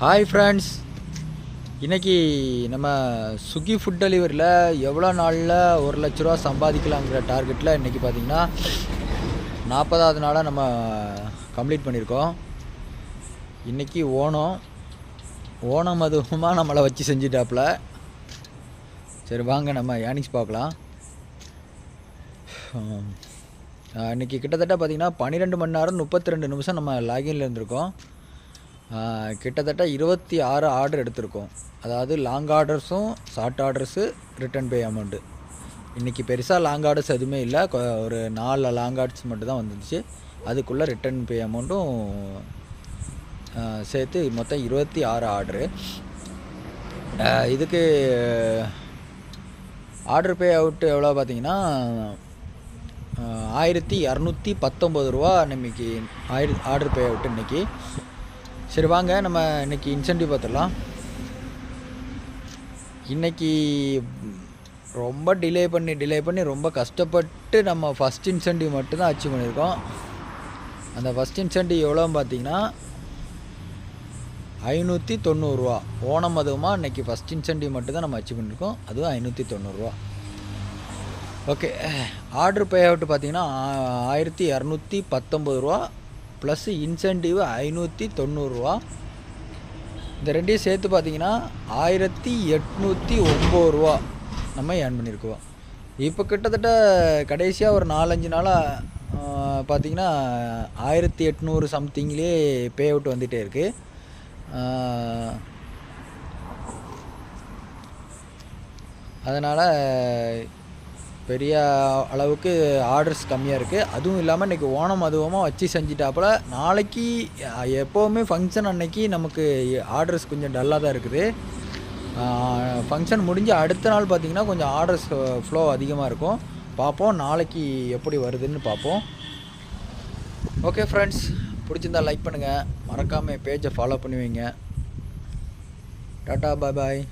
Hi friends, இன்றைக்கி நம்ம Swiggy food டெலிவரியில் எவ்வளோ நாளில் 1,00,000 ரூபா சம்பாதிக்கலாங்கிற டார்கெட்டில் இன்றைக்கி பார்த்திங்கன்னா 40வது நாளாக நம்ம கம்ப்ளீட் பண்ணியிருக்கோம். இன்றைக்கி ஓணம் அதுவுமா நம்மளை வச்சு செஞ்சுட்டாப்புல. சரி வாங்க நம்ம ஏர்னிங்ஸ் பார்க்கலாம். இன்றைக்கி கிட்டத்தட்ட பார்த்திங்கன்னா 12 மணி நேரம் 32 நிமிஷம் நம்ம லாகின்ல இருந்திருக்கோம். கிட்டத்தட்ட 26 ஆர்டர் எடுத்திருக்கோம். அதாவது லாங் ஆர்டர்ஸும் ஷார்ட் ஆர்டர்ஸு ரிட்டன் பே அமௌண்ட்டு. இன்றைக்கி பெருசாக லாங் ஆர்டர்ஸ் எதுவுமே இல்லை. ஒரு 4 லாங் ஆர்டர்ஸ் மட்டும் தான் வந்துருச்சு. அதுக்குள்ளே ரிட்டன் பே அமௌண்ட்டும் சேர்த்து மொத்தம் 26 ஆர்டரு. இதுக்கு ஆர்டர் பே அவுட்டு எவ்வளோ பார்த்தீங்கன்னா 1,219 ரூபா இன்றைக்கி ஆர்டர் பே அவுட்டு இன்றைக்கி. சரி வாங்க நம்ம இன்றைக்கி இன்சென்டிவ் பார்த்துடலாம். இன்றைக்கி ரொம்ப டிலே பண்ணி ரொம்ப கஷ்டப்பட்டு நம்ம ஃபஸ்ட் இன்சென்டிவ் மட்டும்தான் அச்சீவ் பண்ணியிருக்கோம். அந்த ஃபஸ்ட் இன்சென்டிவ் எவ்வளோன்னு பார்த்தீங்கன்னா 590 ரூபா. ஓணம் அதுவுமா இன்றைக்கி ஃபஸ்ட் இன்சென்டிவ் மட்டும்தான் நம்ம அச்சீவ் பண்ணியிருக்கோம். அதுவும் 590 ரூபா. ஓகே, ஆர்டர் பே அவுட்டு பார்த்தீங்கன்னா 1,219 ரூபா ப்ளஸ் இன்சென்டிவ் 590 ரூபா. இந்த ரெண்டையும் சேர்த்து பார்த்தீங்கன்னா 1,809 ரூபா நம்ம ஏர்ன் பண்ணியிருக்கோம். இப்போ கிட்டத்தட்ட கடைசியாக ஒரு 4-5 நாளாக பார்த்தீங்கன்னா 1,800 சம்திங்லேயே பே அவுட் வந்துகிட்டே இருக்குது. அதனால் பெரிய அளவுக்கு ஆர்டர்ஸ் கம்மியாக இருக்குது. அதுவும் இல்லாமல் இன்றைக்கி ஓணம் அதுவுமா வச்சு செஞ்சிட்டாப்புல. நாளைக்கு எப்போவுமே ஃபங்க்ஷன் அன்னைக்கு நமக்கு ஆர்டர்ஸ் கொஞ்சம் டல்லாக தான் இருக்குது. ஃபங்க்ஷன் முடிஞ்சு அடுத்த நாள் பார்த்திங்கன்னா கொஞ்சம் ஆர்டர்ஸ் ஃப்ளோ அதிகமாக இருக்கும். பார்ப்போம் நாளைக்கு எப்படி வருதுன்னு பார்ப்போம். ஓகே ஃப்ரெண்ட்ஸ், பிடிச்சிருந்தால் லைக் பண்ணுங்கள், மறக்காமல் பேஜை ஃபாலோ பண்ணி வைங்க. டாட்டா, பாய் பாய்.